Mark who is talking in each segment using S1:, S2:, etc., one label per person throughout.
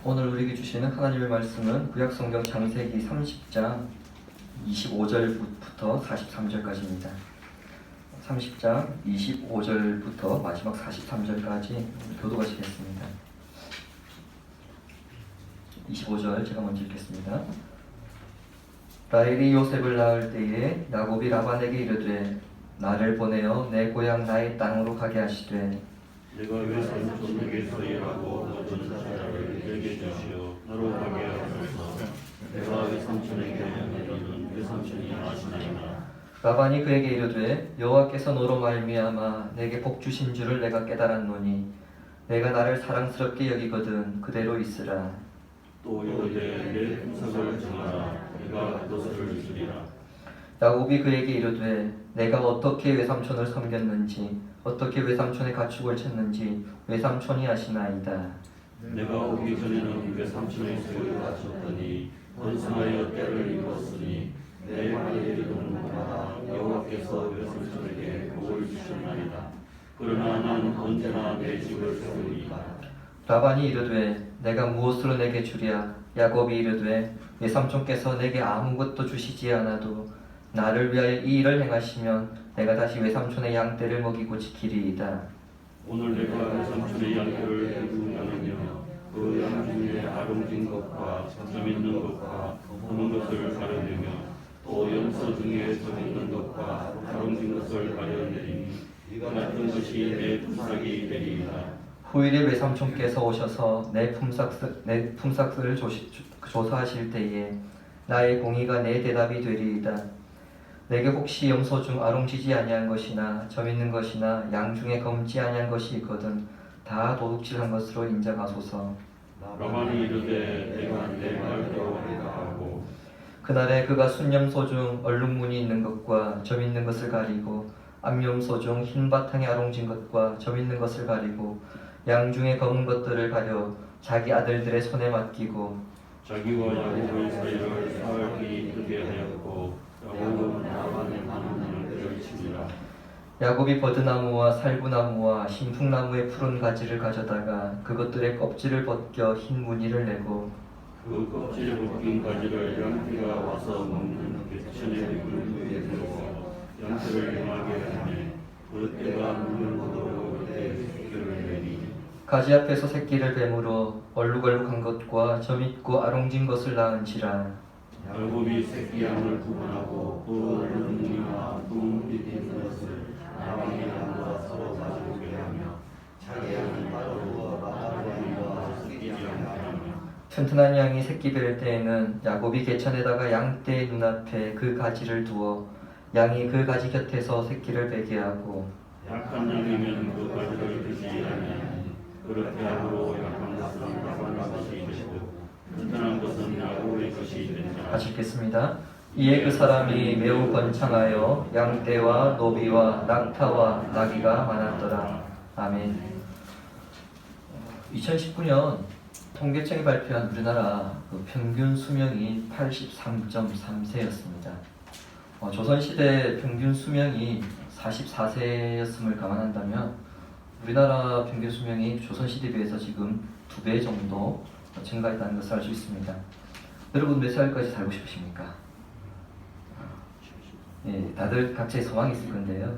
S1: 오늘 우리에게 주시는 하나님의 말씀은 구약성경 창세기 30장 25절부터 43절까지입니다. 30장 25절부터 마지막 43절까지 교도하시겠습니다. 25절 제가 먼저 읽겠습니다. 라헬이 요셉을 낳을 때에 야곱이 라반에게 이르되 나를 보내어 내 고향 나의 땅으로 가게 하시되
S2: 내가 외삼촌에게서 일하고 얻은 자를 내게 주시어 너로 가게 하소서. 내가 외삼촌에게 하는 일은 외삼촌이 아시나이다.
S1: 라반이 그에게 이르되 여호와께서 너로 말미암아 내게 복 주신 줄을 내가 깨달았노니 내가 나를 사랑스럽게 여기거든 그대로 있으라.
S2: 또 이르되 내 품삯을 정하라. 내가 그것을 주리라.
S1: 야곱이 그에게 이르되 내가 어떻게 외삼촌을 섬겼는지 어떻게 외삼촌의 가축을 쳤는지 외삼촌이 아시나이다.
S2: 내가 오기 전에는 외삼촌의 소유를 바쳤더니 번성하여 때를 이루었으니 내 말을 이루는 곳마다 여호와께서 외삼촌에게 복을 주셨나이다. 그러나 나는 언제나 내 집을 세우리이다.
S1: 라반이 이르되 내가 무엇으로 내게 주랴. 야곱이 이르되 외삼촌께서 내게 아무것도 주시지 않아도 나를 위하여 이 일을 행하시면 내가 다시 외삼촌의 양떼를 먹이고 지키리이다.
S2: 오늘 내가 외삼촌의 양떼를 두고 나누며 그 양 중에 아름진 것과 점 있는 것과 검은 것을 가려내며 또 염소 중에 점 있는 것과 아름진 것을 가려내리니 이 같은 것이 내 품삯이 되리이다.
S1: 후일에 외삼촌께서 오셔서 내 품삯을 조사하실 때에 나의 공의가 내 대답이 되리이다. 내게 혹시 염소 중 아롱지지 아니한 것이나 점 있는 것이나 양 중에 검지 아니한 것이 있거든 다 도둑질한 것으로 인정하소서.
S2: 라반이 이르되 내가 내 말대로 하고
S1: 그날에 그가 순염소 중 얼룩무늬 있는 것과 점 있는 것을 가리고 암염소 중 흰 바탕에 아롱진 것과 점 있는 것을 가리고 양 중에 검은 것들을 가려 자기 아들들의 손에 맡기고
S2: 자기와 야곱의 사이를 사흘이 이르게 하였고 야곱은 라반의 많은 일을 치니라.
S1: 야곱이 버드나무와 살구나무와 신풍나무의 푸른 가지를 가져다가 그것들의 껍질을 벗겨 흰 무늬를 내고
S2: 그 껍질을 벗긴 가지를 양떼가 와서 먹는 개천의 물 위에 두고 양떼를 행하게 하매 그 떼가 물을 먹으러 그때 새끼를 내니
S1: 가지 앞에서 새끼를 뱀으로 얼룩얼룩한 것과 점 있고 아롱진 것을 낳은지라.
S2: 야곱이 새끼 양을 구분하고 그 얼룩무늬와 둥 밑에 있는 것을 라반의 양과 서로 가져오게 하며 자기 양을 따르고 라반의 양과 새끼 양을 하며
S1: 튼튼한 양이 새끼 뵐 때에는 야곱이 개천에다가 양떼의 눈앞에 그 가지를 두어 양이 그 가지 곁에서 새끼를 베게 하고
S2: 약한 양이면 그 가지를 드지 아니하니 그렇게 함으로 약한 것은 라반의 것이 되고 튼튼한 것은 야곱의 것이 된다.
S1: 같이 읽겠습니다. 이에 그 사람이 매우 번창하여 양떼와 노비와 낙타와 나귀가 많았더라. 아멘. 2019년 통계청이 발표한 우리나라 평균 수명이 83.3세였습니다. 조선시대 평균 수명이 44세였음을 감안한다면 우리나라 평균 수명이 조선시대에 비해서 지금 2배 정도 증가했다는 것을 알 수 있습니다. 여러분 몇 살까지 살고 싶으십니까? 예, 다들 각자의 소망이 있을 건데요.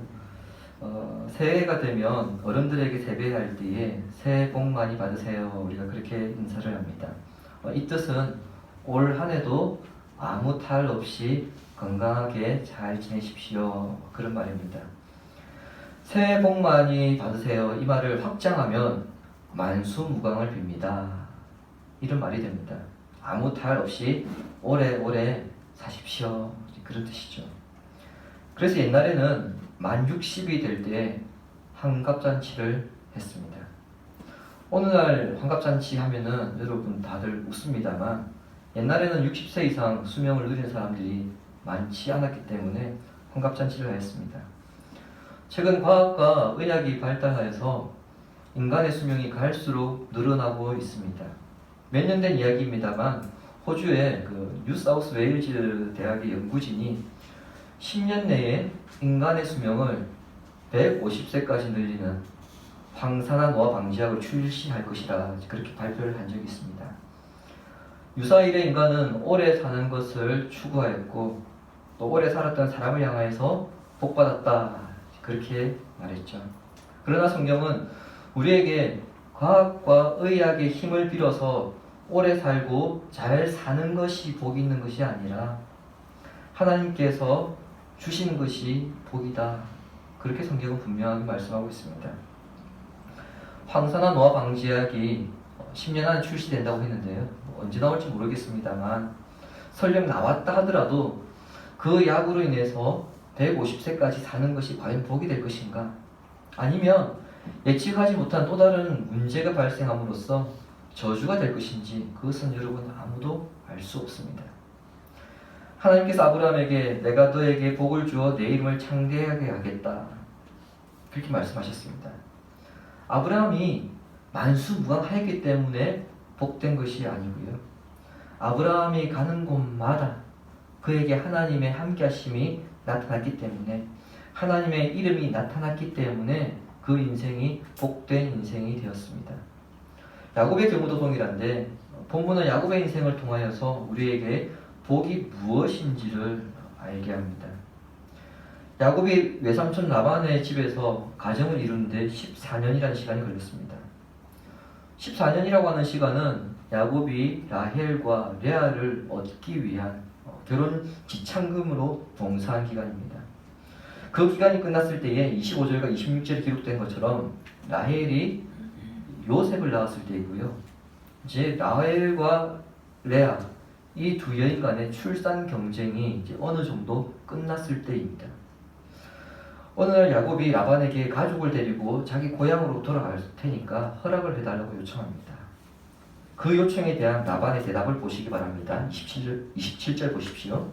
S1: 새해가 되면 어른들에게 세배할 때에 새해 복 많이 받으세요. 우리가 그렇게 인사를 합니다. 이 뜻은 올 한 해도 아무 탈 없이 건강하게 잘 지내십시오. 그런 말입니다. 새해 복 많이 받으세요. 이 말을 확장하면 만수무강을 빕니다. 이런 말이 됩니다. 아무 탈 없이 오래오래 사십시오. 그런 뜻이죠. 그래서 옛날에는 만 60이 될 때 환갑잔치를 했습니다. 어느 날 환갑잔치 하면은 여러분 다들 웃습니다만 옛날에는 60세 이상 수명을 누린 사람들이 많지 않았기 때문에 환갑잔치를 했습니다. 최근 과학과 의학이 발달하여서 인간의 수명이 갈수록 늘어나고 있습니다. 몇 년 된 이야기입니다만 호주의 뉴사우스 웨일즈 대학의 연구진이 10년 내에 인간의 수명을 150세까지 늘리는 황산화 노화 방지약을 출시할 것이라 그렇게 발표를 한 적이 있습니다. 유사일의 인간은 오래 사는 것을 추구하였고 또 오래 살았던 사람을 향하여서 복받았다 그렇게 말했죠. 그러나 성경은 우리에게 과학과 의학의 힘을 빌어서 오래 살고 잘 사는 것이 복이 있는 것이 아니라 하나님께서 주신 것이 복이다. 그렇게 성경은 분명하게 말씀하고 있습니다. 황사나 노화 방지약이 10년 안에 출시된다고 했는데요. 언제 나올지 모르겠습니다만 설령 나왔다 하더라도 그 약으로 인해서 150세까지 사는 것이 과연 복이 될 것인가? 아니면 예측하지 못한 또 다른 문제가 발생함으로써 저주가 될 것인지 그것은 여러분 아무도 알 수 없습니다. 하나님께서 아브라함에게 내가 너에게 복을 주어 내 이름을 창대하게 하겠다 그렇게 말씀하셨습니다. 아브라함이 만수무강하였기 때문에 복된 것이 아니고요. 아브라함이 가는 곳마다 그에게 하나님의 함께하심이 나타났기 때문에 하나님의 이름이 나타났기 때문에 그 인생이 복된 인생이 되었습니다. 야곱의 경우도 동일한데 본문은 야곱의 인생을 통하여서 우리에게 복이 무엇인지를 알게 합니다. 야곱이 외삼촌 라반의 집에서 가정을 이루는데 14년이라는 시간이 걸렸습니다. 14년이라고 하는 시간은 야곱이 라헬과 레아를 얻기 위한 결혼 지참금으로 봉사한 기간입니다. 그 기간이 끝났을 때에 25절과 26절에 기록된 것처럼 라헬이 요셉을 낳았을 때이고요. 이제 라헬과 레아 이 두 여인 간의 출산 경쟁이 이제 어느 정도 끝났을 때입니다. 어느 날 야곱이 라반에게 가족을 데리고 자기 고향으로 돌아갈 테니까 허락을 해달라고 요청합니다. 그 요청에 대한 라반의 대답을 보시기 바랍니다. 27절 보십시오.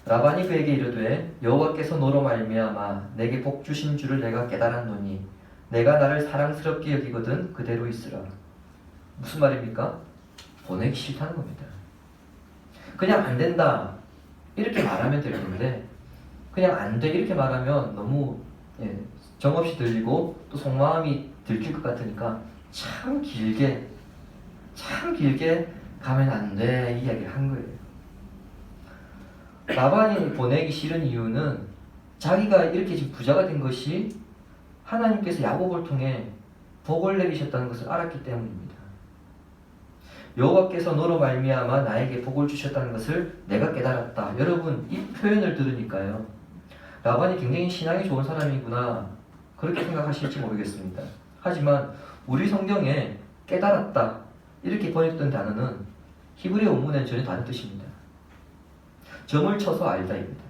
S1: 라반이 그에게 이르되 여호와께서 너로 말미암아 내게 복 주신 줄을 내가 깨달았노니 내가 나를 사랑스럽게 여기거든 그대로 있으라. 무슨 말입니까? 보내기 싫다는 겁니다. 그냥 안 된다 이렇게 말하면 될 텐데 그냥 안 돼 이렇게 말하면 너무 정없이 들리고 또 속마음이 들킬 것 같으니까 참 길게 가면 안 돼 이야기를 한 거예요. 라반이 보내기 싫은 이유는 자기가 이렇게 지금 부자가 된 것이 하나님께서 야곱을 통해 복을 내리셨다는 것을 알았기 때문입니다. 여호와께서 너로 말미암아 나에게 복을 주셨다는 것을 내가 깨달았다. 여러분 이 표현을 들으니까요. 라반이 굉장히 신앙이 좋은 사람이구나 그렇게 생각하실지 모르겠습니다. 하지만 우리 성경에 깨달았다 이렇게 번역된 단어는 히브리 원문에는 전혀 다른 뜻입니다. 점을 쳐서 알다입니다.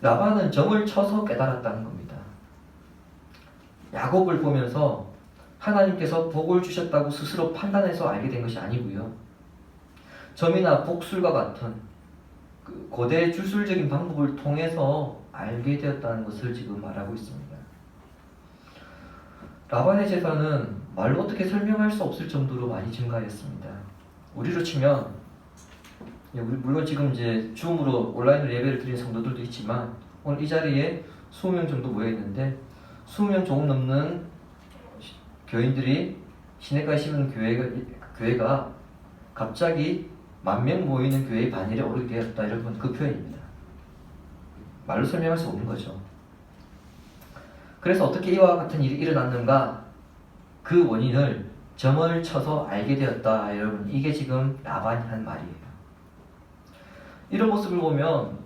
S1: 라반은 점을 쳐서 깨달았다는 겁니다. 야곱을 보면서 하나님께서 복을 주셨다고 스스로 판단해서 알게 된 것이 아니고요. 점이나 복술과 같은 고대 주술적인 방법을 통해서 알게 되었다는 것을 지금 말하고 있습니다. 라반의 재산은 말로 어떻게 설명할 수 없을 정도로 많이 증가했습니다. 우리로 치면 물론 지금 이제 줌으로 온라인으로 예배를 드리는 성도들도 있지만 오늘 이 자리에 20명 정도 모여 있는데 20명 조금 넘는 교인들이 시내가에 심은 교회가 갑자기 10,000명 모이는 교회의 반열에 오르게 되었다. 여러분 그 표현입니다. 말로 설명할 수 없는 거죠. 그래서 어떻게 이와 같은 일이 일어났는가? 그 원인을 점을 쳐서 알게 되었다. 여러분 이게 지금 라반이 한 말이에요. 이런 모습을 보면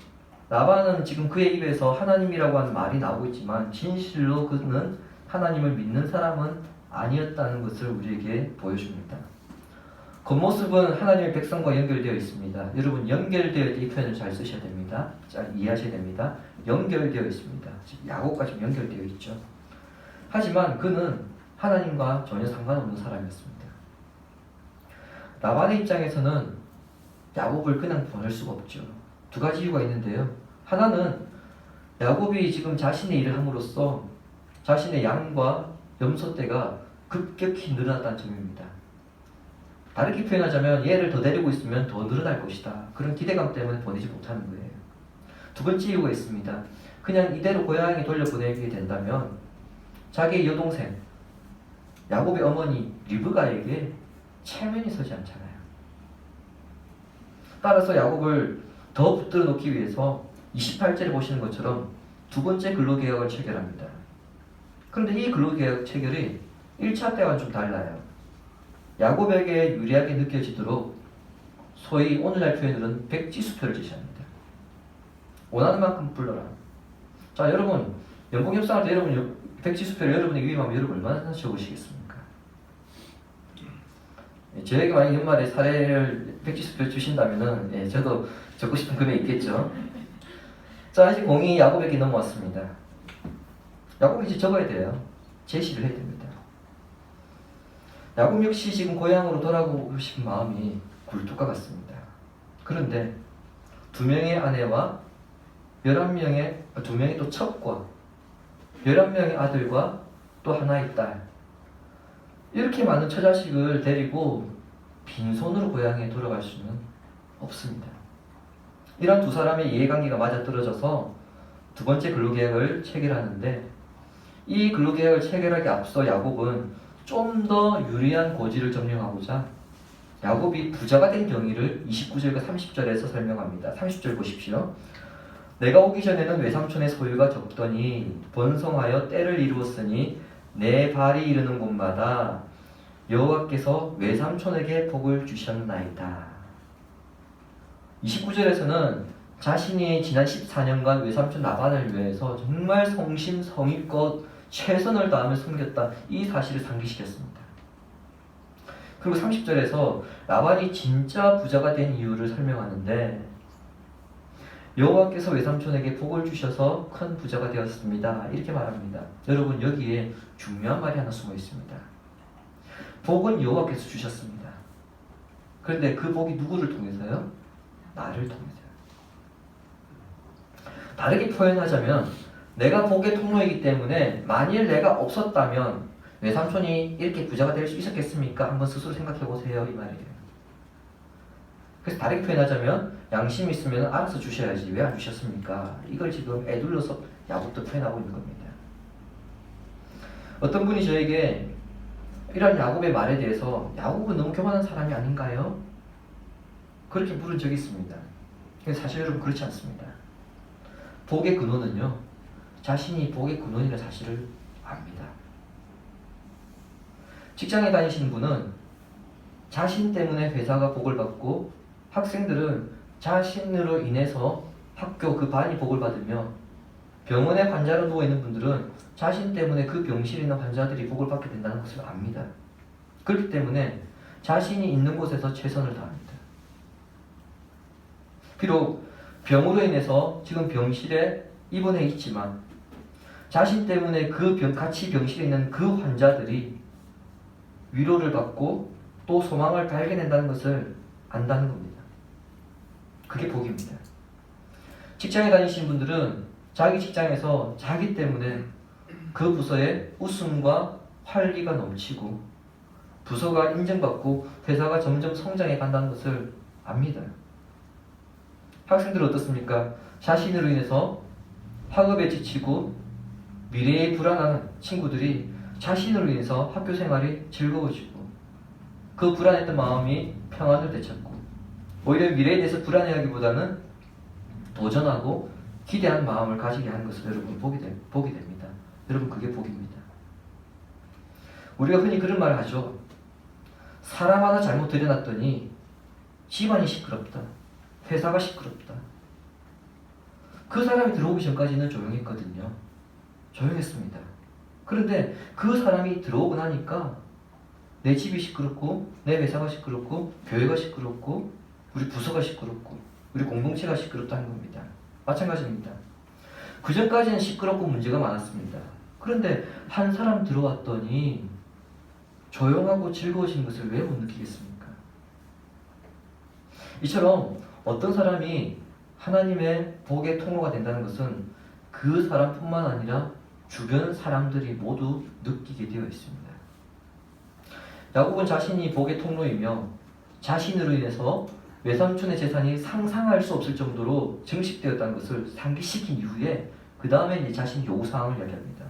S1: 라반은 지금 그의 입에서 하나님이라고 하는 말이 나오고 있지만 진실로 그는 하나님을 믿는 사람은 아니었다는 것을 우리에게 보여줍니다. 겉모습은 하나님의 백성과 연결되어 있습니다. 여러분 연결되어 이 표현을 잘 쓰셔야 됩니다. 잘 이해하셔야 됩니다. 연결되어 있습니다. 즉 야곱과 지금 연결되어 있죠. 하지만 그는 하나님과 전혀 상관없는 사람이었습니다. 라반의 입장에서는 야곱을 그냥 보낼 수가 없죠. 두 가지 이유가 있는데요. 하나는 야곱이 지금 자신의 일을 함으로써 자신의 양과 염소떼가 급격히 늘어났다는 점입니다. 다르게 표현하자면 얘를 더 데리고 있으면 더 늘어날 것이다. 그런 기대감 때문에 보내지 못하는 거예요. 두 번째 이유가 있습니다. 그냥 이대로 고향에 돌려보내게 된다면 자기의 여동생 야곱의 어머니 리브가에게 체면이 서지 않잖아요. 따라서 야곱을 더 붙들어 놓기 위해서 28절에 보시는 것처럼 두 번째 근로계약을 체결합니다. 그런데 이 근로계약 체결이 1차 때와는 좀 달라요. 야곱에게 유리하게 느껴지도록 소위 오늘날 표현으로는 백지수표를 제시합니다. 원하는 만큼 불러라. 자, 여러분 연봉 협상할 때 여러분 백지수표를 여러분에게 위임하면 여러분 얼마나 적으시겠습니까? 저에게 만약 연말에 사례를 백지수표 주신다면은 저도 적고 싶은 금액이 있겠죠. 자, 이제 공이 야곱에게 넘어왔습니다. 야곱이 이제 적어야 돼요. 제시를 해야 됩니다. 야곱 역시 지금 고향으로 돌아가고 싶은 마음이 굴뚝과 같습니다. 그런데 두 명의 아내와 2명의 또 첩과 11명의 아들과 또 하나의 딸, 이렇게 많은 처자식을 데리고 빈손으로 고향에 돌아갈 수는 없습니다. 이런 두 사람의 이해관계가 맞아떨어져서 두 번째 근로계약을 체결하는데, 이 근로계약을 체결하기 앞서 야곱은 좀 더 유리한 고지를 점령하고자 야곱이 부자가 된 경위를 29절과 30절에서 설명합니다. 30절 보십시오. 내가 오기 전에는 외삼촌의 소유가 적더니 번성하여 때를 이루었으니 내 발이 이르는 곳마다 여호와께서 외삼촌에게 복을 주셨나이다. 29절에서는 자신이 지난 14년간 외삼촌 라반을 위해서 정말 성심성의껏 최선을 다하며 섬겼다, 이 사실을 상기시켰습니다. 그리고 30절에서 라반이 진짜 부자가 된 이유를 설명하는데, 여호와께서 외삼촌에게 복을 주셔서 큰 부자가 되었습니다, 이렇게 말합니다. 여러분, 여기에 중요한 말이 하나 숨어 있습니다. 복은 여호와께서 주셨습니다. 그런데 그 복이 누구를 통해서요? 나를 통해서요. 다르게 표현하자면, 내가 복의 통로이기 때문에 만일 내가 없었다면 외삼촌이 이렇게 부자가 될 수 있었겠습니까? 한번 스스로 생각해 보세요, 이 말이에요. 그래서 다르게 표현하자면, 양심이 있으면 알아서 주셔야지 왜 안 주셨습니까? 이걸 지금 애둘러서 야곱도 표현하고 있는 겁니다. 어떤 분이 저에게 이런 야곱의 말에 대해서 야곱은 너무 교만한 사람이 아닌가요? 그렇게 물은 적이 있습니다. 근데 사실 여러분, 그렇지 않습니다. 복의 근원은요, 자신이 복의 근원이라는 사실을 압니다. 직장에 다니시는 분은 자신 때문에 회사가 복을 받고, 학생들은 자신으로 인해서 학교 그 반이 복을 받으며, 병원에 환자로 누워있는 분들은 자신 때문에 그 병실에 있는 환자들이 복을 받게 된다는 것을 압니다. 그렇기 때문에 자신이 있는 곳에서 최선을 다합니다. 비록 병으로 인해서 지금 병실에 입원해 있지만 자신 때문에 같이 병실에 있는 그 환자들이 위로를 받고 또 소망을 발견한다는 것을 안다는 겁니다. 그게 복입니다. 직장에 다니시는 분들은 자기 직장에서 자기 때문에 그 부서에 웃음과 활기가 넘치고 부서가 인정받고 회사가 점점 성장해 간다는 것을 압니다. 학생들은 어떻습니까? 자신으로 인해서 학업에 지치고 미래에 불안한 친구들이 자신으로 인해서 학교 생활이 즐거워지고, 그 불안했던 마음이 평안을 되찾고, 오히려 미래에 대해서 불안해하기보다는 도전하고 기대하는 마음을 가지게 하는 것을 여러분 보게 됩니다. 여러분, 그게 복입니다. 우리가 흔히 그런 말을 하죠. 사람 하나 잘못 들여놨더니 집안이 시끄럽다, 회사가 시끄럽다. 그 사람이 들어오기 전까지는 조용했거든요. 조용했습니다. 그런데 그 사람이 들어오고 나니까 내 집이 시끄럽고, 내 회사가 시끄럽고, 교회가 시끄럽고, 우리 부서가 시끄럽고, 우리 공동체가 시끄럽다는 겁니다. 마찬가지입니다. 그 전까지는 시끄럽고 문제가 많았습니다. 그런데 한 사람 들어왔더니 조용하고 즐거워진 것을 왜 못 느끼겠습니까? 이처럼 어떤 사람이 하나님의 복의 통로가 된다는 것은 그 사람뿐만 아니라 주변 사람들이 모두 느끼게 되어 있습니다. 야곱은 자신이 복의 통로이며 자신으로 인해서 외삼촌의 재산이 상상할 수 없을 정도로 증식되었다는 것을 상기시킨 이후에 그 다음에 이제 자신의 요구사항을 이야기합니다.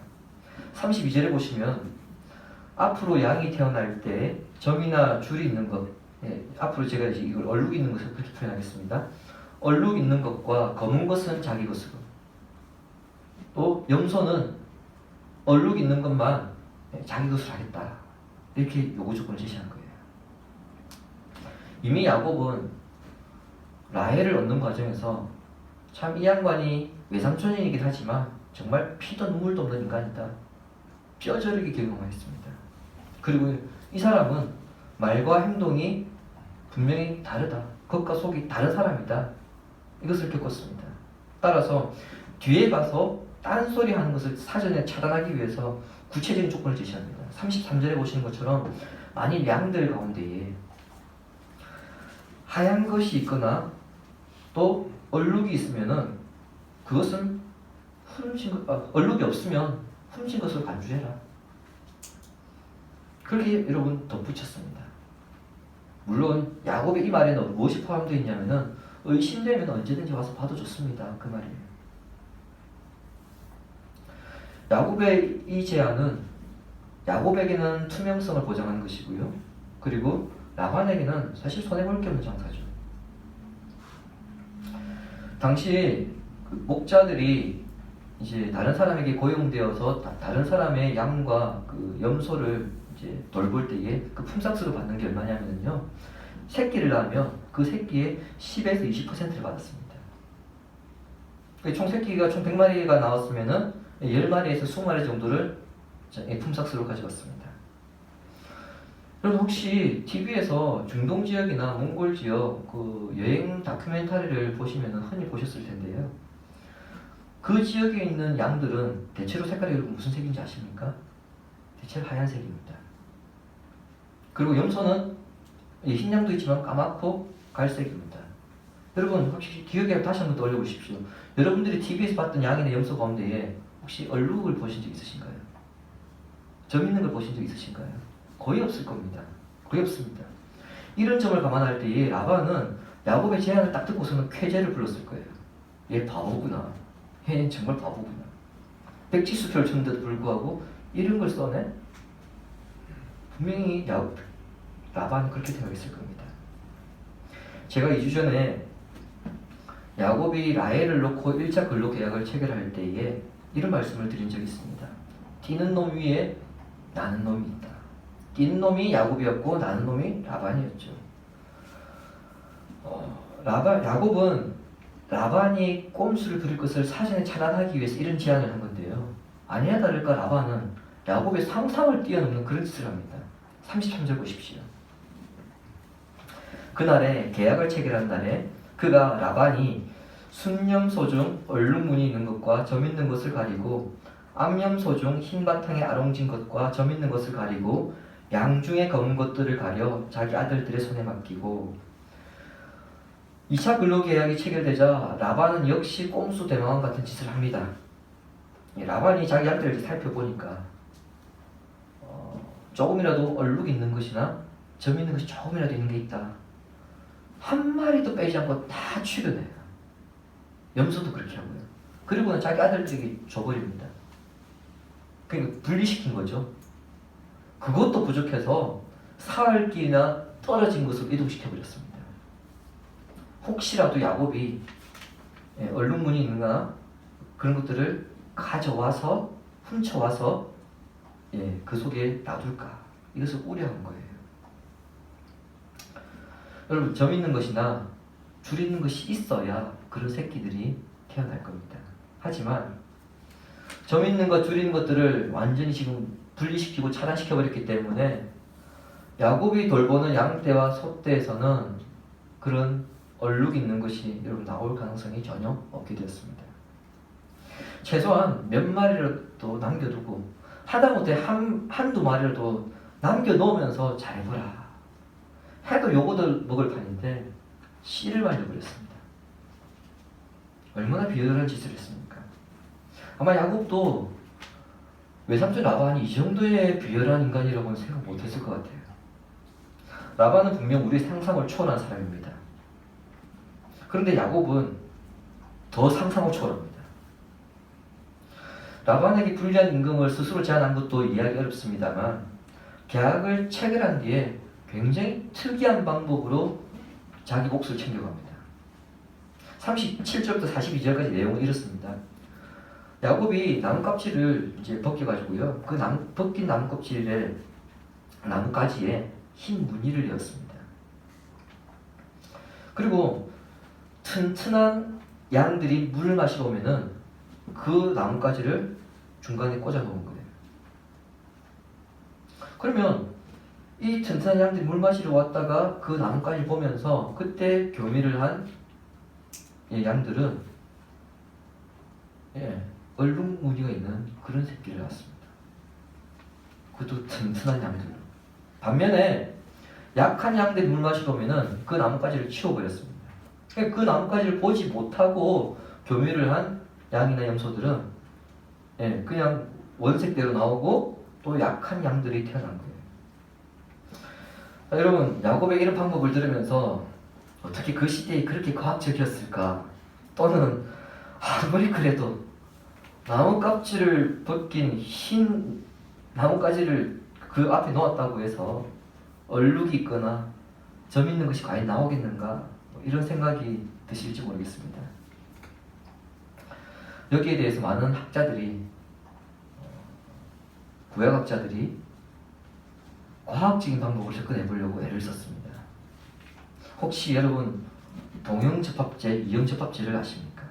S1: 32절에 보시면 앞으로 양이 태어날 때 점이나 줄이 있는 것, 앞으로 제가 이제 이걸 얼룩 있는 것을 그렇게 표현하겠습니다. 얼룩 있는 것과 검은 것은 자기 것으로, 또 염소는 얼룩 있는 것만 자기 것으로 하겠다, 이렇게 요구 조건을 제시한 거예요. 이미 야곱은 라헬을 얻는 과정에서 참 이 양반이 외삼촌이긴 하지만 정말 피도 눈물도 없는 인간이다, 뼈저리게 경험했습니다. 그리고 이 사람은 말과 행동이 분명히 다르다, 겉과 속이 다른 사람이다, 이것을 겪었습니다. 따라서 뒤에 가서 딴소리 하는 것을 사전에 차단하기 위해서 구체적인 조건을 제시합니다. 33절에 보시는 것처럼 만일 양들 가운데에 하얀 것이 있거나 또 얼룩이 있으면은 그것은 얼룩이 없으면 훔친 것으로 간주해라, 그렇게 여러분 덧붙였습니다. 물론 야곱의 이 말에는 무엇이 포함되어 있냐면은 의심되면 언제든지 와서 봐도 좋습니다, 그 말이에요. 야곱의 이 제안은 야곱에게는 투명성을 보장하는 것이고요, 그리고 라반에게는 사실 손해볼 게 없는 장사죠. 당시 그 목자들이 이제 다른 사람에게 고용되어서 다른 사람의 양과 그 염소를 이제 돌볼 때에 그 품삯으로 받는 게 얼마냐면요, 새끼를 낳으면 그 새끼의 10에서 20%를 받았습니다. 총 새끼가 총 100마리가 나왔으면은 10마리에서 20마리 정도를 품삯으로 가져갔습니다. 여러분 혹시 TV에서 중동 지역이나 몽골 지역 그 여행 다큐멘터리를 보시면 흔히 보셨을 텐데요. 그 지역에 있는 양들은 대체로 색깔이 여러분 무슨 색인지 아십니까? 대체로 하얀색입니다. 그리고 염소는 흰 양도 있지만 까맣고 갈색입니다. 여러분 혹시 기억에 다시 한번 떠올려 보십시오. 여러분들이 TV에서 봤던 양이나 염소 가운데에 혹시 얼룩을 보신 적 있으신가요? 점 있는 걸 보신 적 있으신가요? 거의 없을 겁니다. 거의 없습니다. 이런 점을 감안할 때에 라반은 야곱의 제안을 딱 듣고서는 쾌재를 불렀을 거예요. 얘 바보구나. 얘는 정말 바보구나. 백지수표를 쳤는데도 불구하고 이런 걸 써내? 분명히 라반은 그렇게 생각했을 겁니다. 제가 2주 전에 야곱이 라헬을 놓고 1차 근로계약을 체결할 때에 이런 말씀을 드린 적이 있습니다. 뛰는 놈 위에 나는 놈이 있다. 뛰는 놈이 야곱이었고 나는 놈이 라반이었죠. 야곱은 라반이 꼼수를 부릴 것을 사전에 차단하기 위해서 이런 제안을 한 건데요, 아니야 다를까 라반은 야곱의 상상을 뛰어넘는 그런 짓을 합니다. 33절 보십시오. 그날에 계약을 체결한 날에 그가 라반이 순염소 중 얼룩무늬 있는 것과 점 있는 것을 가리고 암염소 중 흰 바탕에 아롱진 것과 점 있는 것을 가리고 양 중에 검은 것들을 가려 자기 아들들의 손에 맡기고, 2차 근로계약이 체결되자 라반은 역시 꼼수 대망원 같은 짓을 합니다. 라반이 자기 아들을 살펴보니까 조금이라도 얼룩 있는 것이나 점 있는 것이 조금이라도 있는 게 있다, 한 마리도 빼지 않고 다 추려내요. 염소도 그렇게 하고요. 그리고는 자기 아들들에게 줘버립니다. 그러니까 분리시킨 거죠. 그것도 부족해서 사흘길이나 떨어진 것을 이동시켜버렸습니다. 혹시라도 야곱이 얼룩무늬 있는가 그런 것들을 가져와서 훔쳐와서 그 속에 놔둘까, 이것을 우려한 거예요. 여러분 점 있는 것이나 줄 있는 것이 있어야 그런 새끼들이 태어날 겁니다. 하지만 점 있는 것, 줄 있는 것들을 완전히 지금 분리시키고 차단시켜버렸기 때문에 야곱이 돌보는 양떼와 소떼에서는 그런 얼룩 있는 것이 여러분 나올 가능성이 전혀 없게 되었습니다. 최소한 몇 마리라도 남겨두고 하다못해 한두 마리라도 남겨놓으면서 잘해보라 해도 요거들 먹을 판인데 씨를 말려버렸습니다. 얼마나 비열한 짓을 했습니까? 아마 야곱도 외삼촌 라반이 이 정도의 비열한 인간이라고는 생각 못했을 것 같아요. 라반은 분명 우리의 상상을 초월한 사람입니다. 그런데 야곱은 더 상상을 초월합니다. 라반에게 불리한 임금을 스스로 제안한 것도 이해하기 어렵습니다만 계약을 체결한 뒤에 굉장히 특이한 방법으로 자기 몫을 챙겨갑니다. 37절부터 42절까지 내용은 이렇습니다. 야곱이 나뭇가지를 이제 벗겨가지고요. 그 벗긴 나뭇가지에 흰 무늬를 내었습니다. 그리고 튼튼한 양들이 물을 마시러 오면은 그 나뭇가지를 중간에 꽂아 놓은 거예요. 그러면 이 튼튼한 양들이 물 마시러 왔다가 그 나뭇가지를 보면서 그때 교미를 한 양들은 얼룩 무늬가 있는 그런 새끼를 낳았습니다. 그것도 튼튼한 양들로. 반면에 약한 양들이 물 마시러 오면은 그 나뭇가지를 치워버렸습니다. 그 나뭇가지를 보지 못하고 교미를 한 양이나 염소들은 그냥 원색대로 나오고 또 약한 양들이 태어난 거예요. 자, 여러분, 야곱의 이런 방법을 들으면서 어떻게 그 시대에 그렇게 과학적이었을까? 또는 아무리 그래도 나무 껍질을 벗긴 흰 나뭇가지를 그 앞에 놓았다고 해서 얼룩이 있거나 점 있는 것이 과연 나오겠는가? 이런 생각이 드실지 모르겠습니다. 여기에 대해서 많은 학자들이, 구약학자들이 과학적인 방법을 접근해 보려고 애를 썼습니다. 혹시 여러분 동형접합제, 이형접합제를 아십니까?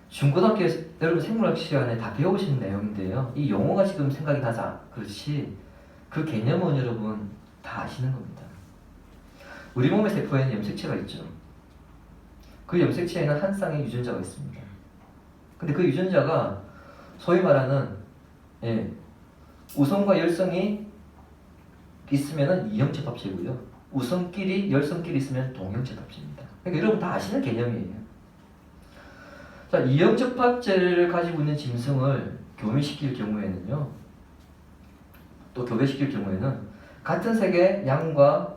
S1: 중고등학교에서 여러분 생물학 시간에 다 배우신 내용인데요. 이 용어가 지금 생각이 나지 그렇지 그 개념은 여러분 다 아시는 겁니다. 우리 몸의 세포에는 염색체가 있죠. 그 염색체에는 한 쌍의 유전자가 있습니다. 근데 그 유전자가 소위 말하는 우성과 열성이 있으면 이형접합체고요. 우성끼리 열성끼리 있으면 동형접합체입니다. 그러니까 여러분 다 아시는 개념이에요. 자, 이형접합체를 가지고 있는 짐승을 교미시킬 경우에는요, 또 교배시킬 경우에는 같은 색의 양과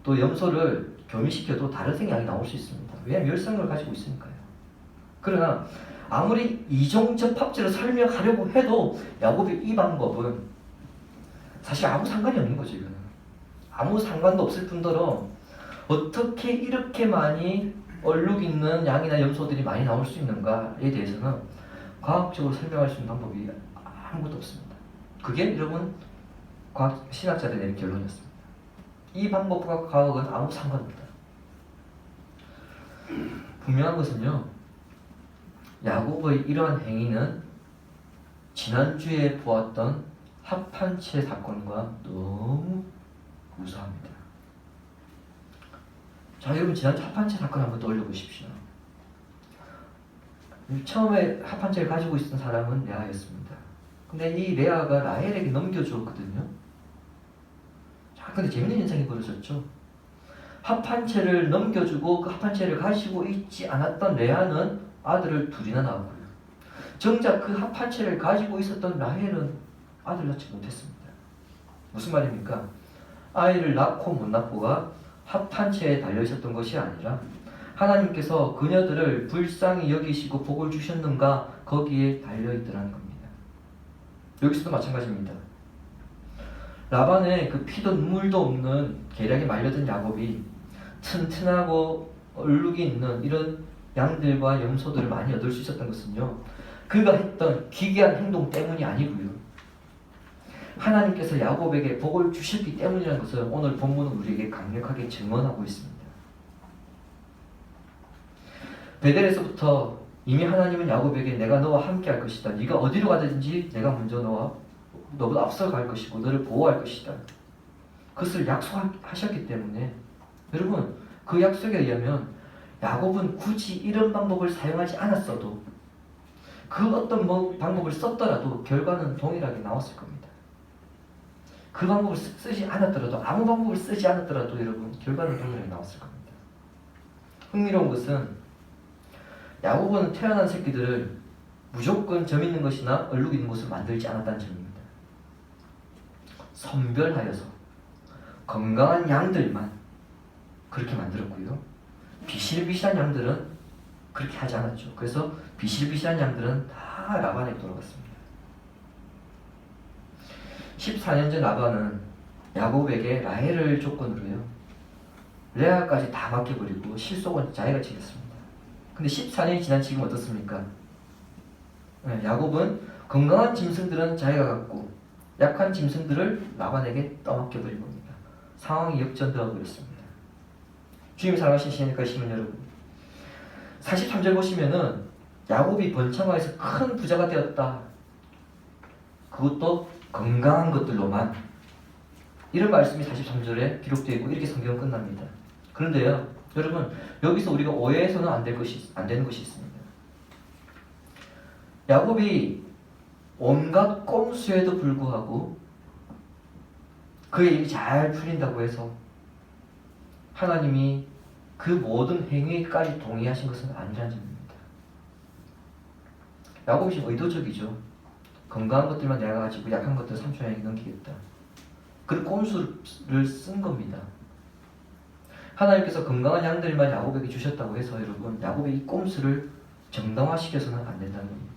S1: 또 염소를 교미시켜도 다른 색의 양이 나올 수 있습니다. 왜냐하면 열성을 가지고 있으니까요. 그러나 아무리 이종접합제를 설명하려고 해도 야곱의 이 방법은 사실 아무 상관이 없는 거죠. 이거는 아무 상관도 없을 뿐더러 어떻게 이렇게 많이 얼룩 있는 양이나 염소들이 많이 나올 수 있는가에 대해서는 과학적으로 설명할 수 있는 방법이 아무것도 없습니다. 그게 여러분 과학 신학자들의 내린 결론이었습니다. 이 방법과 과학은 아무 상관없다. 분명한 것은요, 야곱의 이러한 행위는 지난주에 보았던 합판체 사건과 너무 유사합니다. 자, 여러분 지난주 합판체 사건 한번 떠올려 보십시오. 처음에 합판체를 가지고 있었던 사람은 레아였습니다. 근데 이 레아가 라헬에게 넘겨주었거든요. 자, 근데 재밌는 현상이 벌어졌죠. 합판체를 넘겨주고 그 합판체를 가지고 있지 않았던 레아는 아들을 둘이나 낳았고요. 정작 그 합판체를 가지고 있었던 라헬은 아들 낳지 못했습니다. 무슨 말입니까? 아이를 낳고 못 낳고가 합판체에 달려 있었던 것이 아니라 하나님께서 그녀들을 불쌍히 여기시고 복을 주셨는가 거기에 달려 있더라는 겁니다. 여기서도 마찬가지입니다. 라반의 그 피도 눈물도 없는 계략에 말려든 야곱이 튼튼하고 얼룩이 있는 이런 양들과 염소들을 많이 얻을 수 있었던 것은요, 그가 했던 기괴한 행동 때문이 아니고요, 하나님께서 야곱에게 복을 주셨기 때문이라는 것을 오늘 본문은 우리에게 강력하게 증언하고 있습니다. 베델에서부터 이미 하나님은 야곱에게 내가 너와 함께 할 것이다. 네가 어디로 가든지 내가 먼저 너보다 앞서갈 것이고 너를 보호할 것이다. 그것을 약속하셨기 때문에 여러분 그 약속에 의하면 야곱은 굳이 이런 방법을 사용하지 않았어도 그 어떤 방법을 썼더라도 결과는 동일하게 나왔을 겁니다. 그 방법을 쓰지 않았더라도 아무 방법을 쓰지 않았더라도 여러분 결과는 동일하게 나왔을 겁니다. 흥미로운 것은 야곱은 태어난 새끼들을 무조건 점 있는 것이나 얼룩 있는 것을 만들지 않았다는 점입니다. 선별하여서 건강한 양들만 그렇게 만들었고요, 비실비실한 양들은 그렇게 하지 않았죠. 그래서 비실비실한 양들은 다 라반에게 돌아갔습니다. 14년 전 라반은 야곱에게 라헬을 조건으로요, 레아까지 다 맡겨버리고 실속은 자기가 지냈습니다. 근데 14년이 지난 지금 어떻습니까? 야곱은 건강한 짐승들은 자기가 갖고 약한 짐승들을 라반에게 떠맡겨버린 겁니다. 상황이 역전되어 버렸습니다. 주님 사랑하신 시니까 시민 여러분, 43절 보시면은 야곱이 번창하여서 큰 부자가 되었다. 그것도 건강한 것들로만. 이런 말씀이 43절에 기록되어 있고 이렇게 성경은 끝납니다. 그런데요, 여러분, 여기서 우리가 오해해서는 안 되는 것이 있습니다. 야곱이 온갖 꼼수에도 불구하고 그의 일이 잘 풀린다고 해서 하나님이 그 모든 행위까지 동의하신 것은 아니라는 점입니다. 야곱이 지금 의도적이죠. 건강한 것들만 내가 가지고 약한 것들 삼촌에게 넘기겠다. 그 꼼수를 쓴 겁니다. 하나님께서 건강한 양들만 야곱에게 주셨다고 해서 여러분, 야곱의 이 꼼수를 정당화시켜서는 안 된다는 겁니다.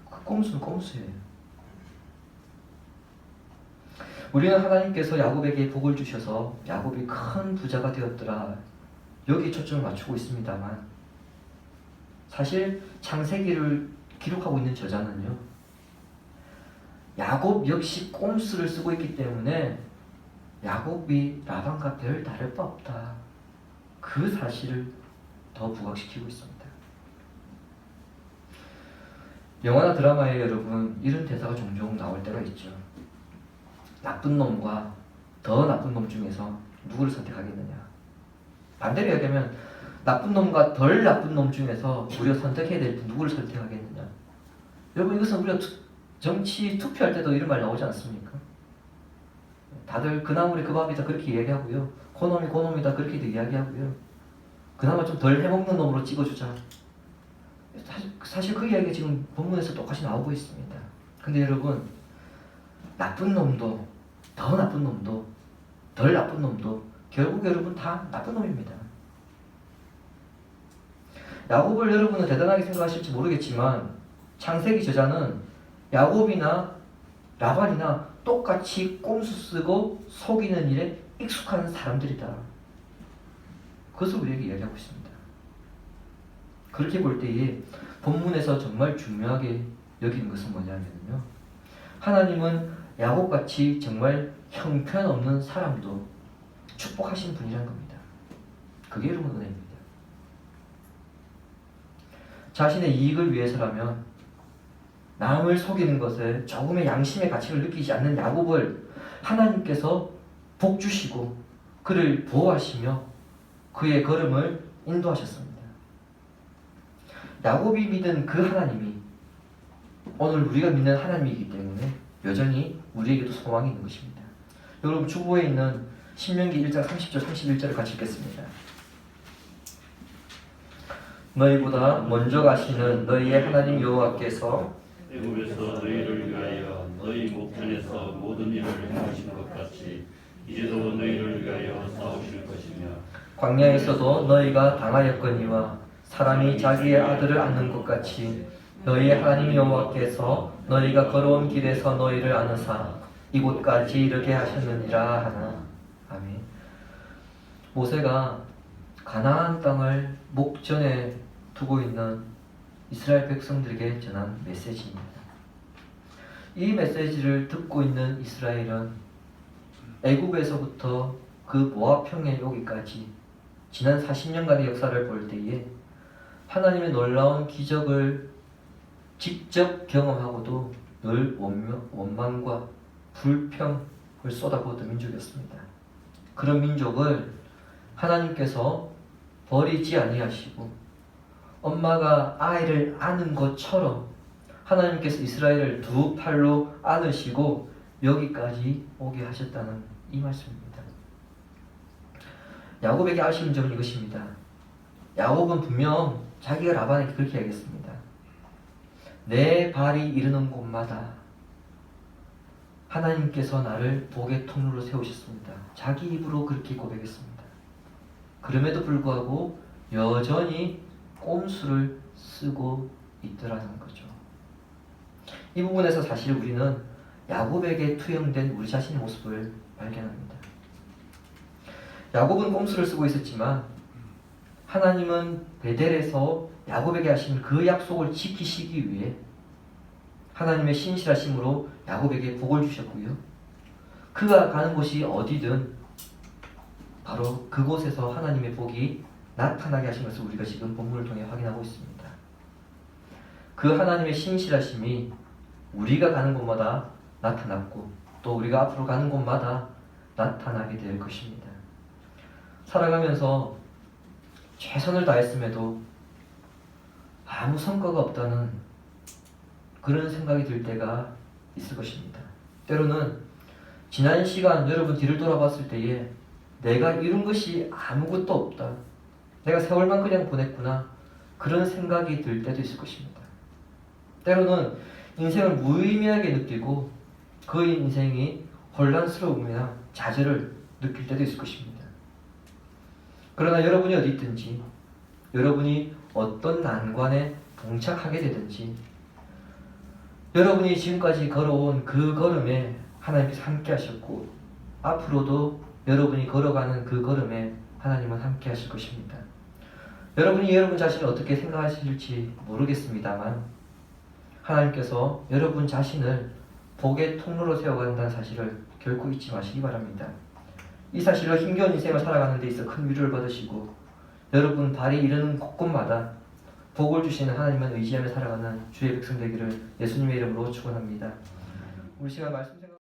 S1: 그 꼼수는 꼼수예요. 우리는 하나님께서 야곱에게 복을 주셔서 야곱이 큰 부자가 되었더라, 여기에 초점을 맞추고 있습니다만, 사실 창세기를 기록하고 있는 저자는요, 야곱 역시 꼼수를 쓰고 있기 때문에 야곱이 라반과 별 다를 바 없다, 그 사실을 더 부각시키고 있습니다. 영화나 드라마에 여러분, 이런 대사가 종종 나올 때가 있죠. 나쁜 놈과 더 나쁜 놈 중에서 누구를 선택하겠느냐. 반대로 이야기하면 나쁜 놈과 덜 나쁜 놈 중에서 우리가 선택해야 될 때 누구를 선택하겠느냐. 여러분, 이것은 우리가 정치 투표할 때도 이런 말 나오지 않습니까? 다들 그 나물이 그 밥이다 그렇게 이야기하고요, 고놈이 고놈이다 그렇게도 이야기하고요, 그나마 좀 덜 해먹는 놈으로 찍어주자. 사실 그 이야기가 지금 본문에서 똑같이 나오고 있습니다. 근데 여러분, 나쁜 놈도 더 나쁜 놈도 덜 나쁜 놈도 결국 여러분 다 나쁜 놈입니다. 야곱을 여러분은 대단하게 생각하실지 모르겠지만 창세기 저자는 야곱이나 라반이나 똑같이 꼼수 쓰고 속이는 일에 익숙한 사람들이다, 그것을 우리에게 이야기하고 있습니다. 그렇게 볼 때에 본문에서 정말 중요하게 여기는 것은 뭐냐면요, 하나님은 야곱같이 정말 형편없는 사람도 축복하신 분이란 겁니다. 그게 여러분 은혜입니다. 자신의 이익을 위해서라면 남을 속이는 것에 조금의 양심의 가치를 느끼지 않는 야곱을 하나님께서 복 주시고 그를 보호하시며 그의 걸음을 인도하셨습니다. 야곱이 믿은 그 하나님이 오늘 우리가 믿는 하나님이기 때문에 여전히 우리에게도 소망이 있는 것입니다. 여러분, 주보에 있는 신명기 1장 30절 31절을 같이 읽겠습니다. 너희보다 먼저 가시는 너희의 하나님 여호와께서
S2: 애굽에서 너희를 위하여 너희 목전에서 모든 일을 행하신 것 같이 이제도 너희를 위하여 싸우실 것이며
S1: 광야에서도 너희가 당하였거니와 사람이 자기의 아들을 안는 것 같이 너희의 하나님 여호와께서 너희가 걸어온 길에서 너희를 안으사 이곳까지 이르게 하셨느니라 하나. 아멘. 모세가 가나안 땅을 목전에 두고 있는 이스라엘 백성들에게 전한 메시지입니다. 이 메시지를 듣고 있는 이스라엘은 애굽에서부터 그 모압평에 오기까지 지난 40년간의 역사를 볼 때에 하나님의 놀라운 기적을 직접 경험하고도 늘 원망과 불평을 쏟아부었던 민족이었습니다. 그런 민족을 하나님께서 버리지 아니하시고 엄마가 아이를 안은 것처럼 하나님께서 이스라엘을 두 팔로 안으시고 여기까지 오게 하셨다는 이 말씀입니다. 야곱에게 아쉬운 점은 이것입니다. 야곱은 분명 자기가 라반에게 그렇게 얘기했습니다. 내 발이 이르는 곳마다 하나님께서 나를 복의 통로로 세우셨습니다. 자기 입으로 그렇게 고백했습니다. 그럼에도 불구하고 여전히 꼼수를 쓰고 있더라는 거죠. 이 부분에서 사실 우리는 야곱에게 투영된 우리 자신의 모습을 발견합니다. 야곱은 꼼수를 쓰고 있었지만 하나님은 베델에서 야곱에게 하신 그 약속을 지키시기 위해 하나님의 신실하심으로 야곱에게 복을 주셨고요. 그가 가는 곳이 어디든 바로 그곳에서 하나님의 복이 나타나게 하신 것을 우리가 지금 본문을 통해 확인하고 있습니다. 그 하나님의 신실하심이 우리가 가는 곳마다 나타났고 또 우리가 앞으로 가는 곳마다 나타나게 될 것입니다. 살아가면서 최선을 다했음에도 아무 성과가 없다는 그런 생각이 들 때가 있을 것입니다. 때로는 지난 시간 여러분 뒤를 돌아봤을 때에 내가 이룬 것이 아무것도 없다. 내가 세월만 그냥 보냈구나. 그런 생각이 들 때도 있을 것입니다. 때로는 인생을 무의미하게 느끼고 그 인생이 혼란스러움이나 좌절을 느낄 때도 있을 것입니다. 그러나 여러분이 어디 있든지 여러분이 어떤 난관에 봉착하게 되든지 여러분이 지금까지 걸어온 그 걸음에 하나님께서 함께 하셨고 앞으로도 여러분이 걸어가는 그 걸음에 하나님은 함께 하실 것입니다. 여러분이 여러분 자신을 어떻게 생각하실지 모르겠습니다만 하나님께서 여러분 자신을 복의 통로로 세워간다는 사실을 결코 잊지 마시기 바랍니다. 이 사실로 힘겨운 인생을 살아가는 데 있어 큰 위로를 받으시고 여러분 발이 이르는 곳곳마다 복을 주시는 하나님을 의지하며 살아가는 주의 백성 되기를 예수님의 이름으로 축원합니다. 우리 시간 말씀 생각